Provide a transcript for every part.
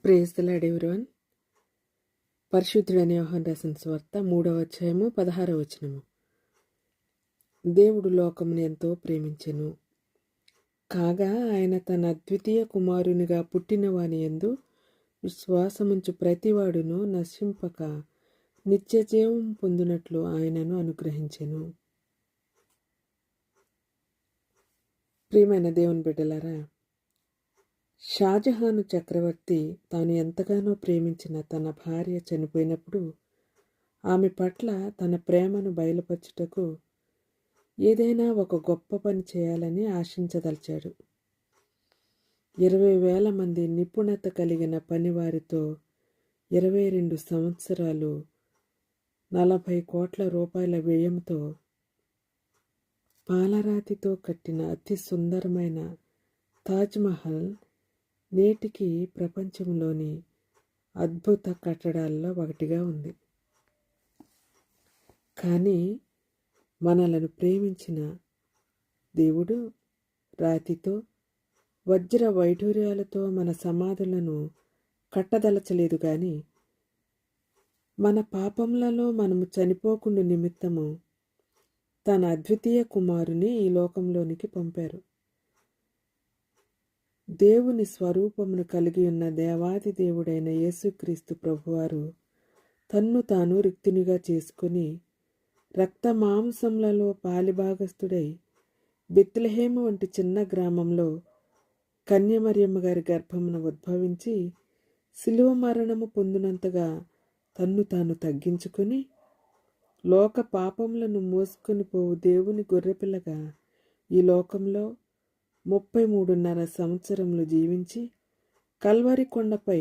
Praise the lord everyone. పరిశుద్ధుడైన యోహాను రాసిన సువార్త 3వ అధ్యాయము 16వ వచనము. దేవుడు లోకమును ఎంతో ప్రేమించెను, కాగా ఆయన తన అద్వితీయ కుమారునిగా పుట్టిన వాని యందు విశ్వాసముంచు ప్రతివాడును నశింపక నిత్యజీవం పొందునట్లు ఆయనను అనుగ్రహించెను. ప్రియమైన దేవుని బిడ్డలారా, షాజహాను చక్రవర్తి తాను ఎంతగానో ప్రేమించిన తన భార్య చనిపోయినప్పుడు ఆమె పట్ల తన ప్రేమను బయలుపరచుటకు ఏదైనా ఒక గొప్ప పని చేయాలని ఆశించదలిచాడు. 20,000 మంది నిపుణత కలిగిన పనివారితో 22 సంవత్సరాలు 40 కోట్ల రూపాయల వ్యయంతో పాలరాతితో కట్టిన అతి సుందరమైన తాజ్మహల్ నేటికి ప్రపంచంలోని అద్భుత కట్టడాల్లో ఒకటిగా ఉంది. కానీ మనలను ప్రేమించిన దేవుడు రాతితో వజ్ర వైఢూర్యాలతో మన సమాధులను కట్టదలచలేదు. కానీ మన పాపములలో మనము చనిపోకుండా నిమిత్తము తన అద్వితీయ కుమారుని ఈ లోకంలోనికి పంపారు. దేవుని స్వరూపమును కలిగి ఉన్న దేవాది దేవుడైన యేసుక్రీస్తు ప్రభువారు తన్ను తాను రిక్తునిగా చేసుకుని రక్త మాంసములలో పాలిభాగస్థుడై బెత్లెహేము వంటి చిన్న గ్రామంలో కన్యమరియమ్మ గారి గర్భమున ఉద్భవించి శిలువ మరణము పొందినంతగా తన్ను తాను తగ్గించుకొని లోక పాపములను మోసుకొని పోవు దేవుని గొర్రెపిల్లగా ఈ లోకంలో 33.5 సంవత్సరములు జీవించి కల్వరి కొండపై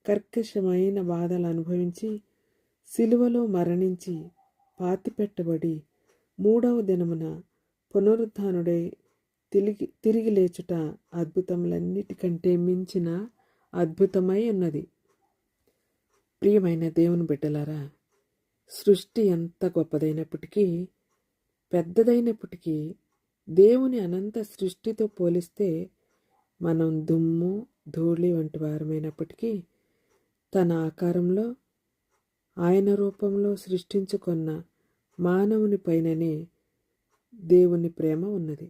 కర్కశమైన బాధలు అనుభవించి సిలువలో మరణించి పాతిపెట్టబడి 3వ దినమున పునరుత్థానుడై తిరిగి లేచుట అద్భుతములన్నిటికంటే మించిన అద్భుతమై ఉన్నది. ప్రియమైన దేవుని బిడ్డలారా, సృష్టి ఎంత గొప్పదైనప్పటికీ పెద్దదైనప్పటికీ దేవుని అనంత సృష్టితో పోలిస్తే మనం దుమ్ము ధూళి వంటి వారమైనప్పటికీ తన ఆకారంలో ఆయన రూపంలో సృష్టించుకున్న మానవుని పైననే దేవుని ప్రేమ ఉన్నది.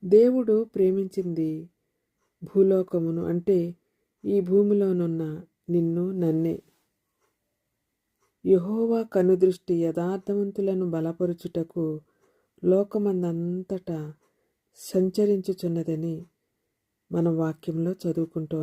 దేవుడు ప్రేమించింది భూలోకమును, అంటే ఈ భూమిలోనున్న నిన్ను నన్నే. యెహోవా కనుదృష్టి యథార్థవంతులను బలపరుచుటకు లోకమందంతటా సంచరించుచున్నదని మన వాక్యంలో చదువుకుంటూ